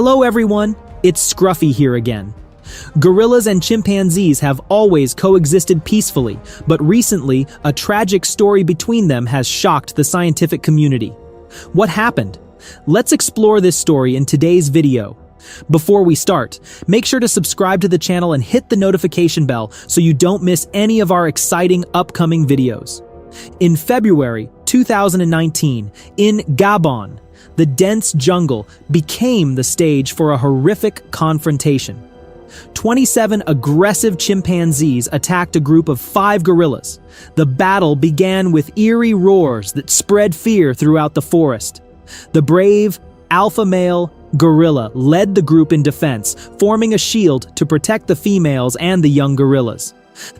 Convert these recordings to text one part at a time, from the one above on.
Hello everyone, it's Scruffy here again. Gorillas and chimpanzees have always coexisted peacefully, but recently, a tragic story between them has shocked the scientific community. What happened? Let's explore this story in today's video. Before we start, make sure to subscribe to the channel and hit the notification bell so you don't miss any of our exciting upcoming videos. In February 2019, in Gabon, the dense jungle became the stage for a horrific confrontation. 27 aggressive chimpanzees attacked a group of 5 gorillas. The battle began with eerie roars that spread fear throughout the forest. The brave, alpha male gorilla led the group in defense, forming a shield to protect the females and the young gorillas.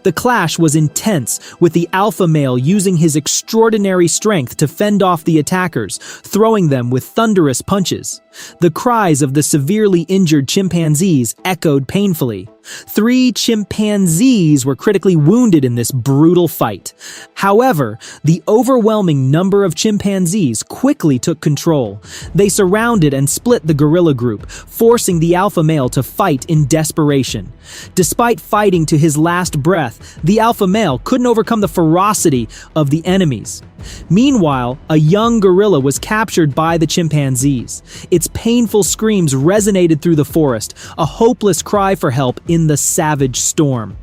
The clash was intense, with the alpha male using his extraordinary strength to fend off the attackers, throwing them with thunderous punches. The cries of the severely injured chimpanzees echoed painfully. 3 chimpanzees were critically wounded in this brutal fight. However, the overwhelming number of chimpanzees quickly took control. They surrounded and split the gorilla group, forcing the alpha male to fight in desperation. Despite fighting to his last breath, the alpha male couldn't overcome the ferocity of the enemies. Meanwhile, a young gorilla was captured by the chimpanzees. Its painful screams resonated through the forest, a hopeless cry for help in the savage storm.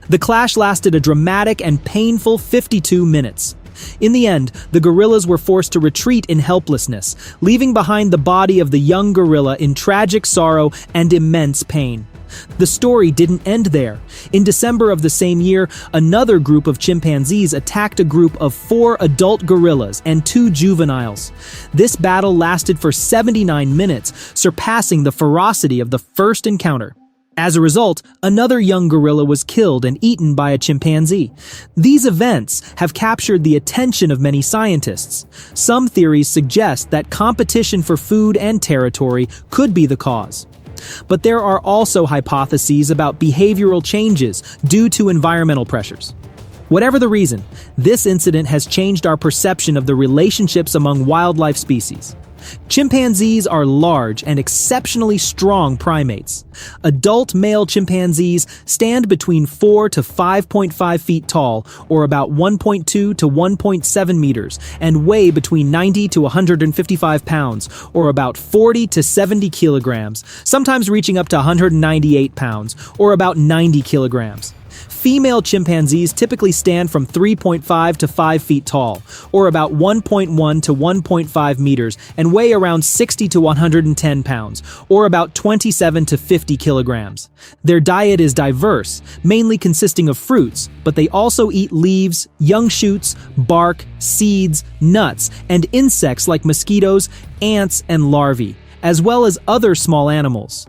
The clash lasted a dramatic and painful 52 minutes. In the end, the gorillas were forced to retreat in helplessness, leaving behind the body of the young gorilla in tragic sorrow and immense pain. The story didn't end there. In December of the same year, another group of chimpanzees attacked a group of 4 adult gorillas and 2 juveniles. This battle lasted for 79 minutes, surpassing the ferocity of the first encounter. As a result, another young gorilla was killed and eaten by a chimpanzee. These events have captured the attention of many scientists. Some theories suggest that competition for food and territory could be the cause. But there are also hypotheses about behavioral changes due to environmental pressures. Whatever the reason, this incident has changed our perception of the relationships among wildlife species. Chimpanzees are large and exceptionally strong primates. Adult male chimpanzees stand between 4 to 5.5 feet tall, or about 1.2 to 1.7 meters, and weigh between 90 to 155 pounds, or about 40 to 70 kilograms, sometimes reaching up to 198 pounds, or about 90 kilograms. Female chimpanzees typically stand from 3.5 to 5 feet tall, or about 1.1 to 1.5 meters, and weigh around 60 to 110 pounds, or about 27 to 50 kilograms. Their diet is diverse, mainly consisting of fruits, but they also eat leaves, young shoots, bark, seeds, nuts, and insects like mosquitoes, ants, and larvae, as well as other small animals.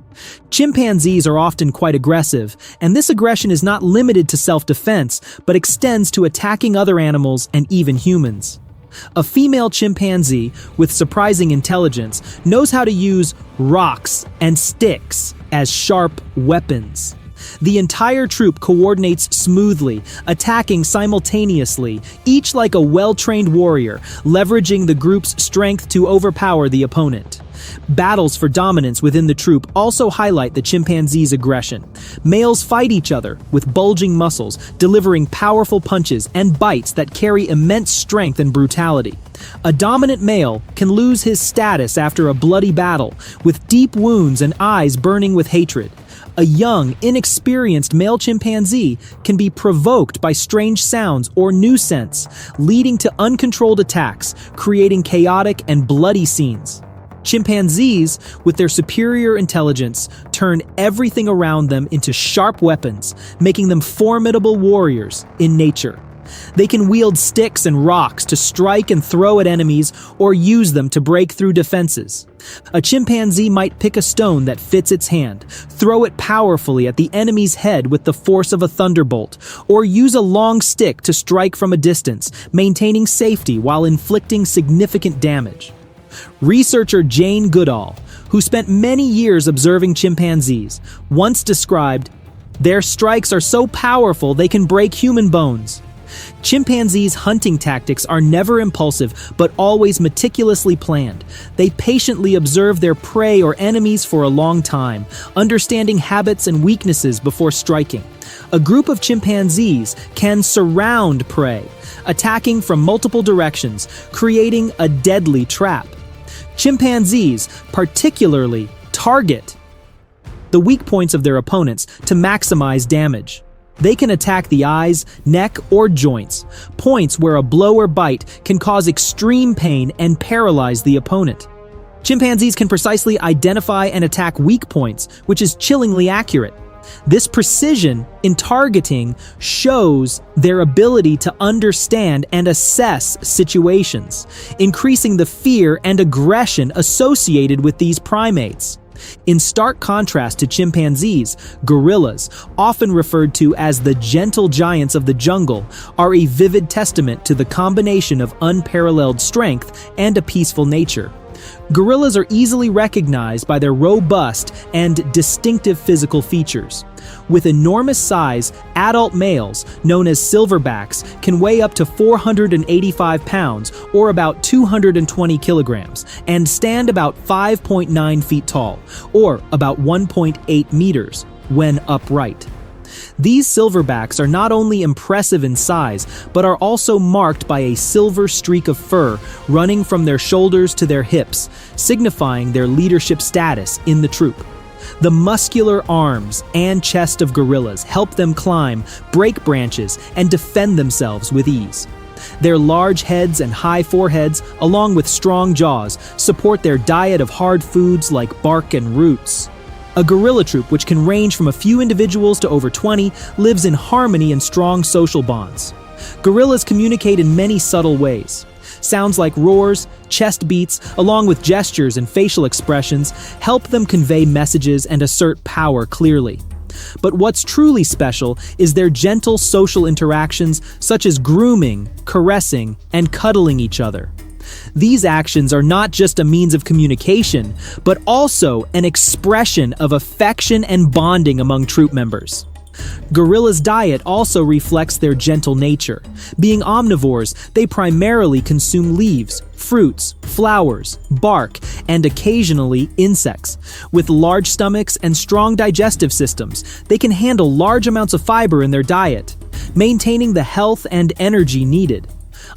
Chimpanzees are often quite aggressive, and this aggression is not limited to self-defense, but extends to attacking other animals and even humans. A female chimpanzee, with surprising intelligence, knows how to use rocks and sticks as sharp weapons. The entire troop coordinates smoothly, attacking simultaneously, each like a well-trained warrior, leveraging the group's strength to overpower the opponent. Battles for dominance within the troop also highlight the chimpanzee's aggression. Males fight each other with bulging muscles, delivering powerful punches and bites that carry immense strength and brutality. A dominant male can lose his status after a bloody battle, with deep wounds and eyes burning with hatred. A young, inexperienced male chimpanzee can be provoked by strange sounds or new scents, leading to uncontrolled attacks, creating chaotic and bloody scenes. Chimpanzees, with their superior intelligence, turn everything around them into sharp weapons, making them formidable warriors in nature. They can wield sticks and rocks to strike and throw at enemies or use them to break through defenses. A chimpanzee might pick a stone that fits its hand, throw it powerfully at the enemy's head with the force of a thunderbolt, or use a long stick to strike from a distance, maintaining safety while inflicting significant damage. Researcher Jane Goodall, who spent many years observing chimpanzees, once described, "Their strikes are so powerful they can break human bones." Chimpanzees' hunting tactics are never impulsive, but always meticulously planned. They patiently observe their prey or enemies for a long time, understanding habits and weaknesses before striking. A group of chimpanzees can surround prey, attacking from multiple directions, creating a deadly trap. Chimpanzees particularly target the weak points of their opponents to maximize damage. They can attack the eyes, neck, or joints, points where a blow or bite can cause extreme pain and paralyze the opponent. Chimpanzees can precisely identify and attack weak points, which is chillingly accurate. This precision in targeting shows their ability to understand and assess situations, increasing the fear and aggression associated with these primates. In stark contrast to chimpanzees, gorillas, often referred to as the gentle giants of the jungle, are a vivid testament to the combination of unparalleled strength and a peaceful nature. Gorillas are easily recognized by their robust and distinctive physical features. With enormous size, adult males, known as silverbacks, can weigh up to 485 pounds or about 220 kilograms and stand about 5.9 feet tall, or about 1.8 meters, when upright. These silverbacks are not only impressive in size, but are also marked by a silver streak of fur running from their shoulders to their hips, signifying their leadership status in the troop. The muscular arms and chest of gorillas help them climb, break branches, and defend themselves with ease. Their large heads and high foreheads, along with strong jaws, support their diet of hard foods like bark and roots. A gorilla troop, which can range from a few individuals to over 20, lives in harmony and strong social bonds. Gorillas communicate in many subtle ways. Sounds like roars, chest beats, along with gestures and facial expressions, help them convey messages and assert power clearly. But what's truly special is their gentle social interactions, such as grooming, caressing, and cuddling each other. These actions are not just a means of communication, but also an expression of affection and bonding among troop members. Gorillas' diet also reflects their gentle nature. Being omnivores, they primarily consume leaves, fruits, flowers, bark, and occasionally insects. With large stomachs and strong digestive systems, they can handle large amounts of fiber in their diet, maintaining the health and energy needed.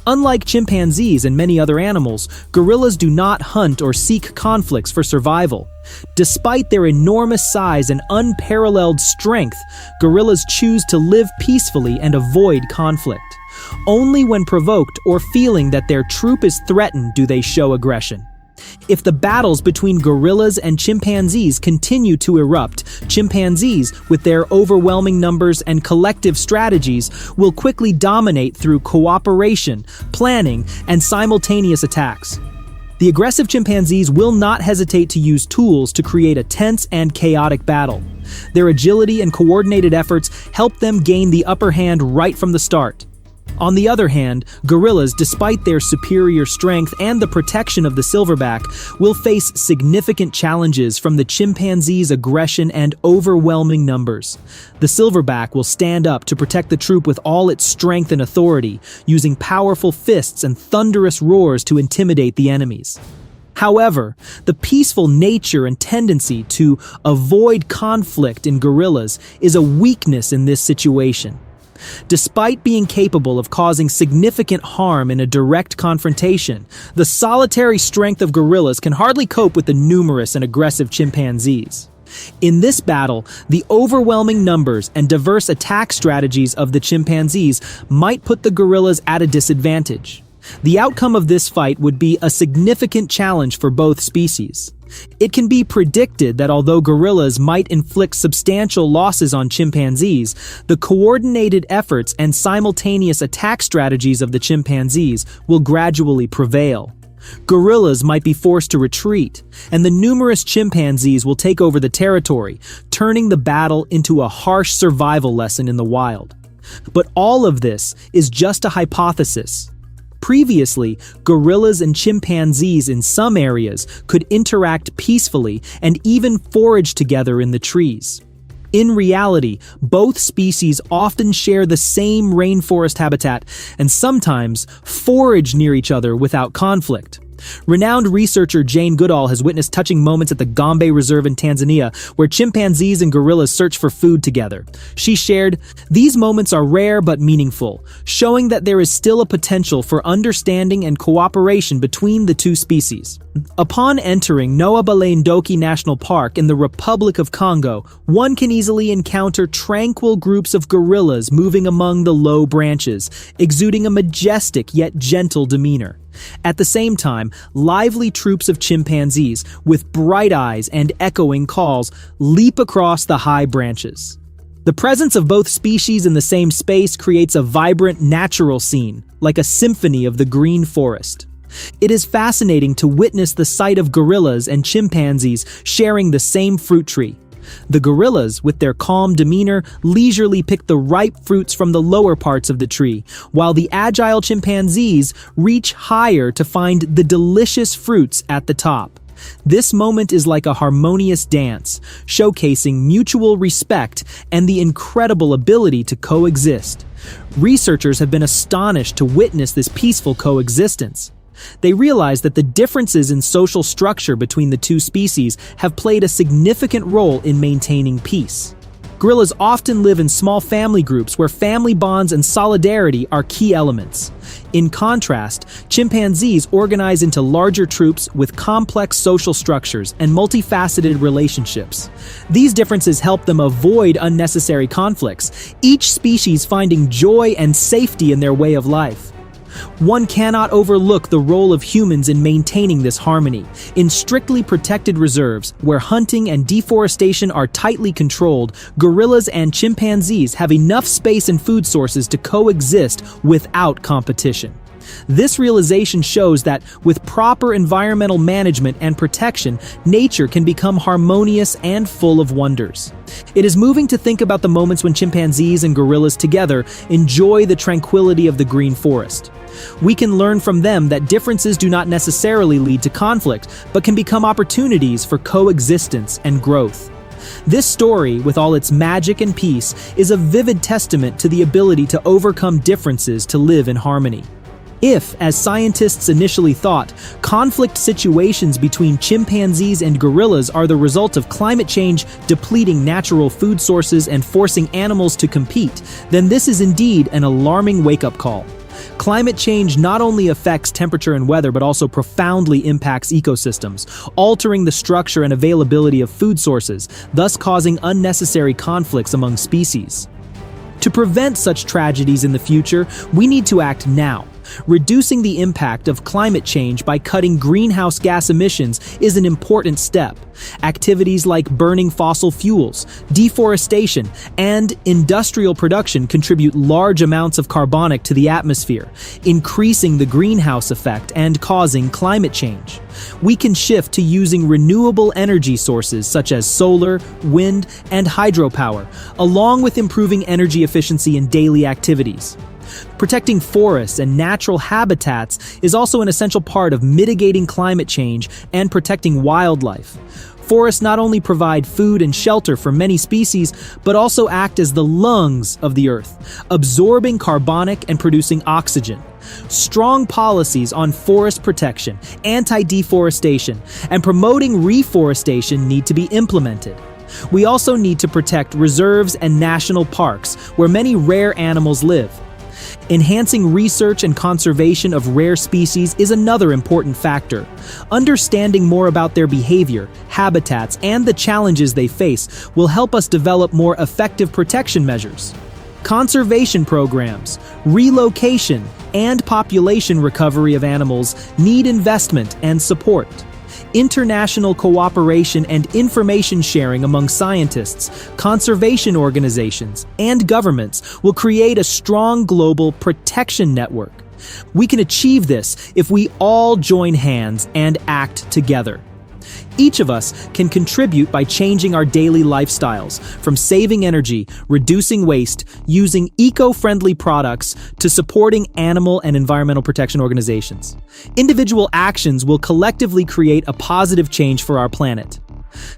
Unlike chimpanzees and many other animals, gorillas do not hunt or seek conflicts for survival. Despite their enormous size and unparalleled strength, gorillas choose to live peacefully and avoid conflict. Only when provoked or feeling that their troop is threatened do they show aggression. If the battles between gorillas and chimpanzees continue to erupt, chimpanzees, with their overwhelming numbers and collective strategies, will quickly dominate through cooperation, planning, and simultaneous attacks. The aggressive chimpanzees will not hesitate to use tools to create a tense and chaotic battle. Their agility and coordinated efforts help them gain the upper hand right from the start. On the other hand, gorillas, despite their superior strength and the protection of the silverback, will face significant challenges from the chimpanzee's aggression and overwhelming numbers. The silverback will stand up to protect the troop with all its strength and authority, using powerful fists and thunderous roars to intimidate the enemies. However, the peaceful nature and tendency to avoid conflict in gorillas is a weakness in this situation. Despite being capable of causing significant harm in a direct confrontation, the solitary strength of gorillas can hardly cope with the numerous and aggressive chimpanzees. In this battle, the overwhelming numbers and diverse attack strategies of the chimpanzees might put the gorillas at a disadvantage. The outcome of this fight would be a significant challenge for both species. It can be predicted that although gorillas might inflict substantial losses on chimpanzees, the coordinated efforts and simultaneous attack strategies of the chimpanzees will gradually prevail. Gorillas might be forced to retreat, and the numerous chimpanzees will take over the territory, turning the battle into a harsh survival lesson in the wild. But all of this is just a hypothesis. Previously, gorillas and chimpanzees in some areas could interact peacefully and even forage together in the trees. In reality, both species often share the same rainforest habitat and sometimes forage near each other without conflict. Renowned researcher Jane Goodall has witnessed touching moments at the Gombe Reserve in Tanzania, where chimpanzees and gorillas search for food together. She shared, "These moments are rare but meaningful, showing that there is still a potential for understanding and cooperation between the two species." Upon entering Noabalendoki National Park in the Republic of Congo, one can easily encounter tranquil groups of gorillas moving among the low branches, exuding a majestic yet gentle demeanor. At the same time, lively troops of chimpanzees, with bright eyes and echoing calls, leap across the high branches. The presence of both species in the same space creates a vibrant natural scene, like a symphony of the green forest. It is fascinating to witness the sight of gorillas and chimpanzees sharing the same fruit tree. The gorillas, with their calm demeanor, leisurely pick the ripe fruits from the lower parts of the tree, while the agile chimpanzees reach higher to find the delicious fruits at the top. This moment is like a harmonious dance, showcasing mutual respect and the incredible ability to coexist. Researchers have been astonished to witness this peaceful coexistence. They realize that the differences in social structure between the two species have played a significant role in maintaining peace. Gorillas often live in small family groups where family bonds and solidarity are key elements. In contrast, chimpanzees organize into larger troops with complex social structures and multifaceted relationships. These differences help them avoid unnecessary conflicts, each species finding joy and safety in their way of life. One cannot overlook the role of humans in maintaining this harmony. In strictly protected reserves, where hunting and deforestation are tightly controlled, gorillas and chimpanzees have enough space and food sources to coexist without competition. This realization shows that with proper environmental management and protection, nature can become harmonious and full of wonders. It is moving to think about the moments when chimpanzees and gorillas together enjoy the tranquility of the green forest. We can learn from them that differences do not necessarily lead to conflict, but can become opportunities for coexistence and growth. This story, with all its magic and peace, is a vivid testament to the ability to overcome differences to live in harmony. If, as scientists initially thought, conflict situations between chimpanzees and gorillas are the result of climate change depleting natural food sources and forcing animals to compete, then this is indeed an alarming wake-up call. Climate change not only affects temperature and weather, but also profoundly impacts ecosystems, altering the structure and availability of food sources, thus causing unnecessary conflicts among species. To prevent such tragedies in the future, we need to act now. Reducing the impact of climate change by cutting greenhouse gas emissions is an important step. Activities like burning fossil fuels, deforestation, and industrial production contribute large amounts of carbonic to the atmosphere, increasing the greenhouse effect and causing climate change. We can shift to using renewable energy sources such as solar, wind, and hydropower, along with improving energy efficiency in daily activities. Protecting forests and natural habitats is also an essential part of mitigating climate change and protecting wildlife. Forests not only provide food and shelter for many species, but also act as the lungs of the earth, absorbing carbonic and producing oxygen. Strong policies on forest protection, anti-deforestation, and promoting reforestation need to be implemented. We also need to protect reserves and national parks, where many rare animals live. Enhancing research and conservation of rare species is another important factor. Understanding more about their behavior, habitats, and the challenges they face will help us develop more effective protection measures. Conservation programs, relocation, and population recovery of animals need investment and support. International cooperation and information sharing among scientists, conservation organizations, and governments will create a strong global protection network. We can achieve this if we all join hands and act together. Each of us can contribute by changing our daily lifestyles, from saving energy, reducing waste, using eco-friendly products, to supporting animal and environmental protection organizations. Individual actions will collectively create a positive change for our planet.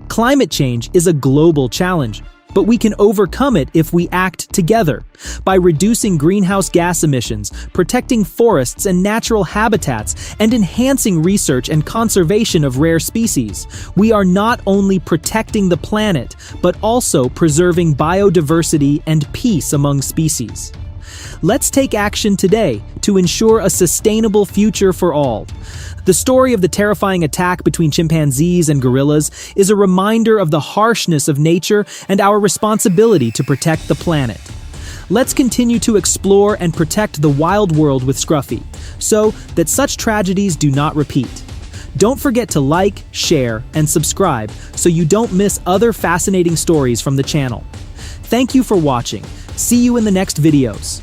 Climate change is a global challenge. But we can overcome it if we act together. By reducing greenhouse gas emissions, protecting forests and natural habitats, and enhancing research and conservation of rare species, we are not only protecting the planet, but also preserving biodiversity and peace among species. Let's take action today to ensure a sustainable future for all. The story of the terrifying attack between chimpanzees and gorillas is a reminder of the harshness of nature and our responsibility to protect the planet. Let's continue to explore and protect the wild world with Scruffy, so that such tragedies do not repeat. Don't forget to like, share, and subscribe so you don't miss other fascinating stories from the channel. Thank you for watching. See you in the next videos.